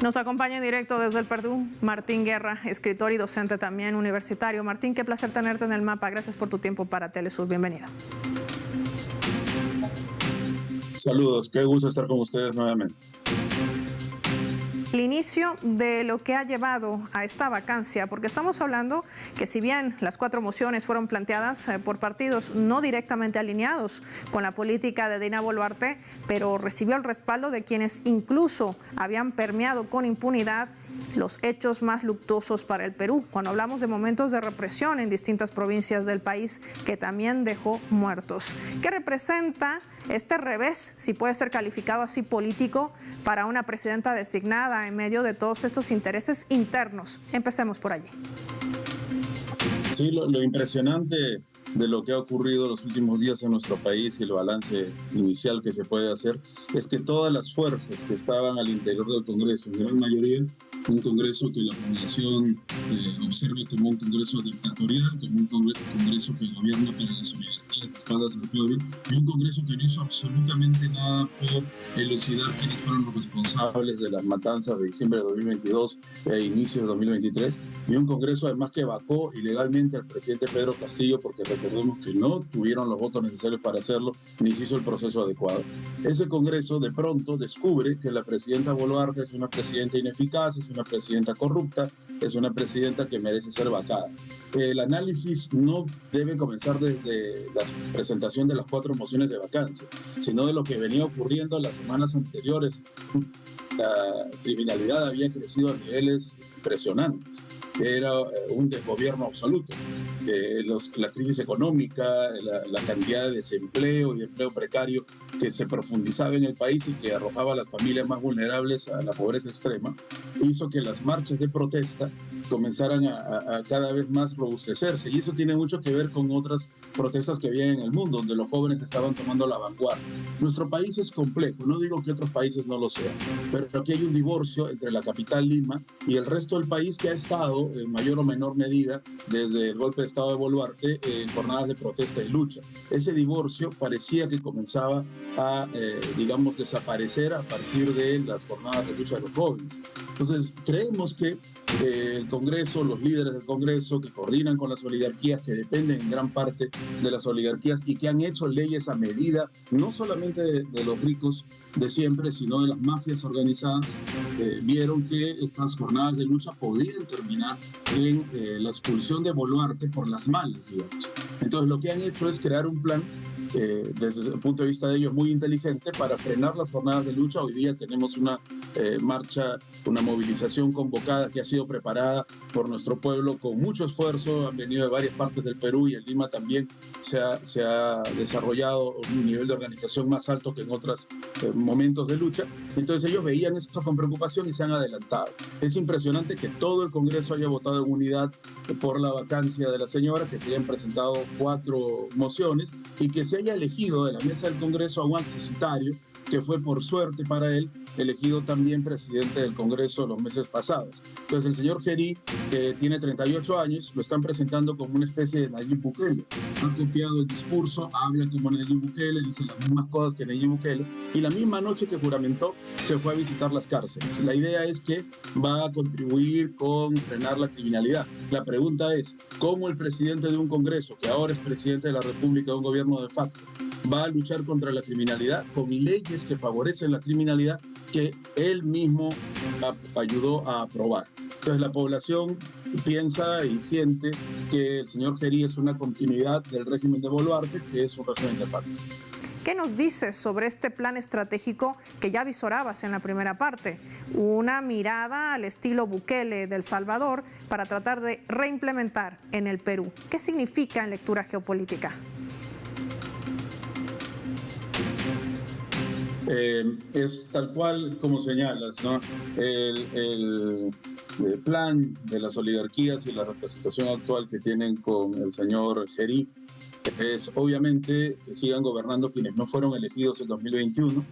Nos acompaña en directo desde el Perú Martín Guerra, escritor y docente también universitario. Martín, qué placer tenerte en el mapa. Gracias por tu tiempo para Telesur. Bienvenido. Saludos, qué gusto estar con ustedes nuevamente. El inicio de lo que ha llevado a esta vacancia, porque estamos hablando que si bien las 4 mociones fueron planteadas por partidos no directamente alineados con la política de Dina Boluarte, pero recibió el respaldo de quienes incluso habían permeado con impunidad los hechos más luctuosos para el Perú, cuando hablamos de momentos de represión en distintas provincias del país que también dejó muertos. ¿Qué representa este revés, si puede ser calificado así, político para una presidenta designada en medio de todos estos intereses internos? Empecemos por allí. Sí, lo impresionante de lo que ha ocurrido los últimos días en nuestro país y el balance inicial que se puede hacer es que todas las fuerzas que estaban al interior del Congreso, en gran mayoría, un Congreso que la población observa como un Congreso dictatorial, como un Congreso que gobierna para las oligarquías de espaldas del pueblo, y un Congreso que no hizo absolutamente nada por elucidar quiénes fueron los responsables de las matanzas de diciembre de 2022 e inicio de 2023, y un Congreso además que vacó ilegalmente al presidente Pedro Castillo, porque recordemos que no tuvieron los votos necesarios para hacerlo, ni se hizo el proceso adecuado. Ese Congreso de pronto descubre que la presidenta Boluarte es una presidenta ineficaz, es una presidenta corrupta, es una presidenta que merece ser vacada. El análisis no debe comenzar desde la presentación de las 4 mociones de vacancia, sino de lo que venía ocurriendo las semanas anteriores. La criminalidad había crecido a niveles impresionantes. Era un desgobierno absoluto. La crisis económica, la cantidad de desempleo y de empleo precario que se profundizaba en el país y que arrojaba a las familias más vulnerables a la pobreza extrema, hizo que las marchas de protesta comenzaran a cada vez más robustecerse, y eso tiene mucho que ver con otras protestas que había en el mundo, donde los jóvenes estaban tomando la vanguardia. Nuestro país es complejo, no digo que otros países no lo sean, pero aquí hay un divorcio entre la capital Lima y el resto del país, que ha estado en mayor o menor medida desde el golpe de estado de Boluarte en jornadas de protesta y lucha. Ese divorcio parecía que comenzaba a, digamos, desaparecer a partir de las jornadas de lucha de los jóvenes. Entonces, creemos que el Congreso, los líderes del Congreso que coordinan con las oligarquías, que dependen en gran parte de las oligarquías y que han hecho leyes a medida, no solamente de los ricos de siempre, sino de las mafias organizadas, vieron que estas jornadas de lucha podían terminar en la expulsión de Boluarte por las malas, digamos. Entonces, lo que han hecho es crear un plan desde el punto de vista de ellos muy inteligente para frenar las jornadas de lucha. Hoy día tenemos una marcha, una movilización convocada que ha sido preparada por nuestro pueblo con mucho esfuerzo. Han venido de varias partes del Perú, y en Lima también se ha desarrollado un nivel de organización más alto que en otros momentos de lucha. Entonces ellos veían esto con preocupación y se han adelantado. Es impresionante que todo el Congreso haya votado en unidad por la vacancia de la señora, que se hayan presentado 4 mociones y que se haya elegido de la mesa del Congreso a un accesitario que fue, por suerte para él, elegido también presidente del Congreso los meses pasados. Entonces el señor Gerí, que tiene 38 años, lo están presentando como una especie de Nayib Bukele. Ha copiado el discurso, habla como Nayib Bukele, dice las mismas cosas que Nayib Bukele, y la misma noche que juramentó se fue a visitar las cárceles. La idea es que va a contribuir con frenar la criminalidad. La pregunta es, ¿cómo el presidente de un Congreso, que ahora es presidente de la República, de un gobierno de facto, va a luchar contra la criminalidad con leyes que favorecen la criminalidad que él mismo ayudó a aprobar? Entonces la población piensa y siente que el señor Gerí es una continuidad del régimen de Boluarte, que es un régimen de facto. ¿Qué nos dices sobre este plan estratégico que ya visorabas en la primera parte? Una mirada al estilo Bukele de El Salvador para tratar de reimplementar en el Perú. ¿Qué significa en lectura geopolítica? Es tal cual como señalas, ¿no? El plan de las oligarquías y la representación actual que tienen con el señor Gerí es obviamente que sigan gobernando quienes no fueron elegidos en 2021,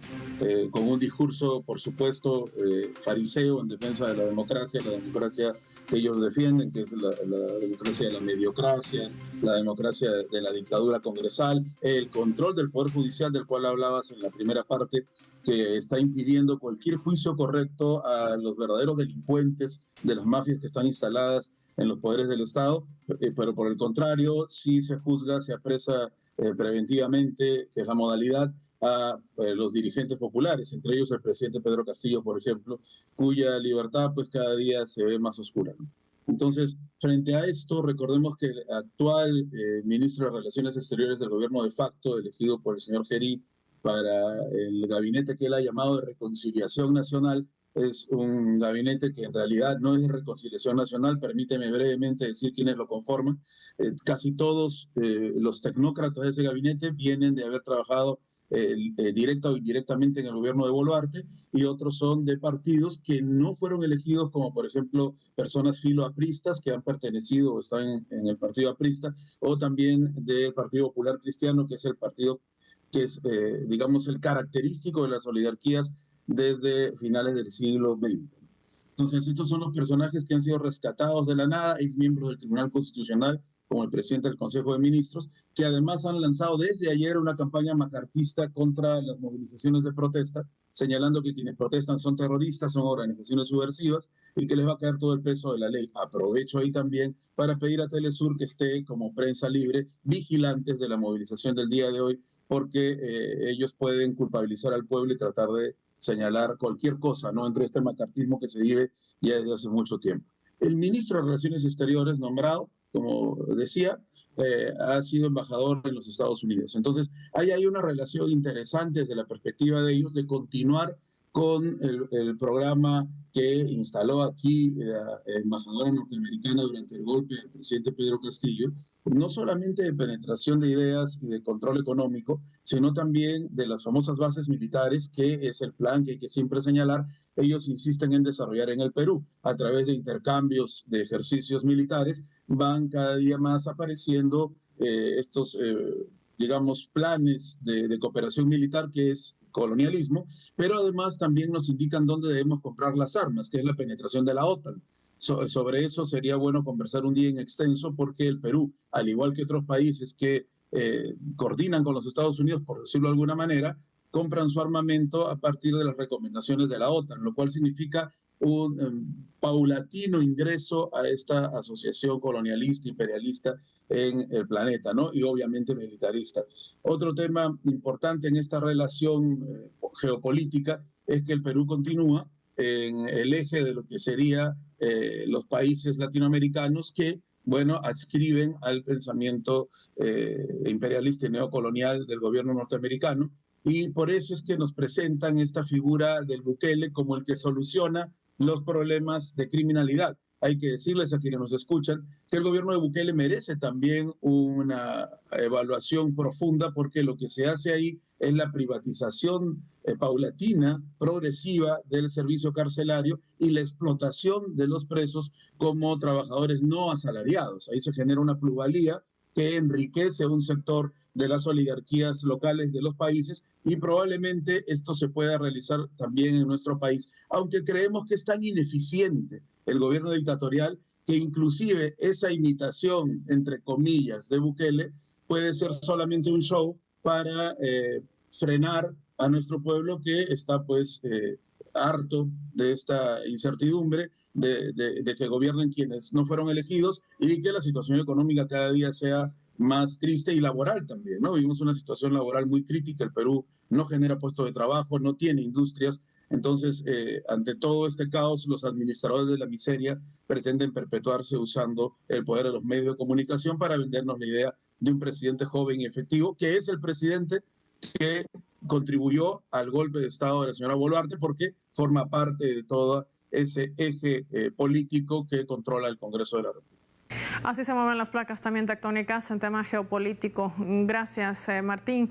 con un discurso, por supuesto, fariseo en defensa de la democracia que ellos defienden, que es la democracia de la mediocracia, la democracia de la dictadura congresal, el control del Poder Judicial, del cual hablabas en la primera parte, que está impidiendo cualquier juicio correcto a los verdaderos delincuentes de las mafias que están instaladas en los poderes del Estado, pero por el contrario, sí se juzga, se apresa preventivamente, que es la modalidad, a los dirigentes populares, entre ellos el presidente Pedro Castillo, por ejemplo, cuya libertad pues cada día se ve más oscura, ¿no? Entonces, frente a esto, recordemos que el actual ministro de Relaciones Exteriores del gobierno de facto, elegido por el señor Gerí para el gabinete que él ha llamado de reconciliación nacional, es un gabinete que en realidad no es de reconciliación nacional. Permíteme brevemente decir quiénes lo conforman. Casi todos los tecnócratas de ese gabinete vienen de haber trabajado directa o indirectamente en el gobierno de Boluarte, y otros son de partidos que no fueron elegidos, como por ejemplo personas filoapristas que han pertenecido o están en el partido aprista, o también del Partido Popular Cristiano, que es el partido que es, digamos, el característico de las oligarquías desde finales del siglo XX. Entonces, estos son los personajes que han sido rescatados de la nada, exmiembros del Tribunal Constitucional, como el presidente del Consejo de Ministros, que además han lanzado desde ayer una campaña macartista contra las movilizaciones de protesta, señalando que quienes protestan son terroristas, son organizaciones subversivas y que les va a caer todo el peso de la ley. Aprovecho ahí también para pedir a Telesur que esté como prensa libre, vigilantes de la movilización del día de hoy, porque ellos pueden culpabilizar al pueblo y tratar de señalar cualquier cosa, ¿no?, entre este macartismo que se vive ya desde hace mucho tiempo. El ministro de Relaciones Exteriores, nombrado, como decía, ha sido embajador en los Estados Unidos. Entonces, ahí hay una relación interesante desde la perspectiva de ellos de continuar con el programa que instaló aquí la embajadora norteamericana durante el golpe del presidente Pedro Castillo, no solamente de penetración de ideas y de control económico, sino también de las famosas bases militares, que es el plan que hay que siempre señalar. Ellos insisten en desarrollar en el Perú a través de intercambios de ejercicios militares. Van cada día más apareciendo estos, digamos, planes de cooperación militar, que es colonialismo, pero además también nos indican dónde debemos comprar las armas, que es la penetración de la OTAN. Sobre eso sería bueno conversar un día en extenso, porque el Perú, al igual que otros países que coordinan con los Estados Unidos, por decirlo de alguna manera, compran su armamento a partir de las recomendaciones de la OTAN, lo cual significa un paulatino ingreso a esta asociación colonialista, imperialista en el planeta, ¿no? Y obviamente militarista. Otro tema importante en esta relación geopolítica es que el Perú continúa en el eje de lo que sería los países latinoamericanos que, bueno, adscriben al pensamiento imperialista y neocolonial del gobierno norteamericano, y por eso es que nos presentan esta figura del Bukele como el que soluciona los problemas de criminalidad. Hay que decirles a quienes nos escuchan que el gobierno de Bukele merece también una evaluación profunda, porque lo que se hace ahí es la privatización paulatina, progresiva del servicio carcelario y la explotación de los presos como trabajadores no asalariados. Ahí se genera una plusvalía que enriquece a un sector de las oligarquías locales de los países, y probablemente esto se pueda realizar también en nuestro país, aunque creemos que es tan ineficiente el gobierno dictatorial que inclusive esa imitación, entre comillas, de Bukele puede ser solamente un show para frenar a nuestro pueblo, que está pues harto de esta incertidumbre, de que gobiernen quienes no fueron elegidos, y que la situación económica cada día sea más triste, y laboral también, ¿no? Vivimos una situación laboral muy crítica. El Perú no genera puestos de trabajo, no tiene industrias. Entonces, ante todo este caos, los administradores de la miseria pretenden perpetuarse usando el poder de los medios de comunicación para vendernos la idea de un presidente joven y efectivo, que es el presidente que contribuyó al golpe de Estado de la señora Boluarte, porque forma parte de todo ese eje político que controla el Congreso de la República. Así se mueven las placas también tectónicas en tema geopolítico. Gracias, Martín.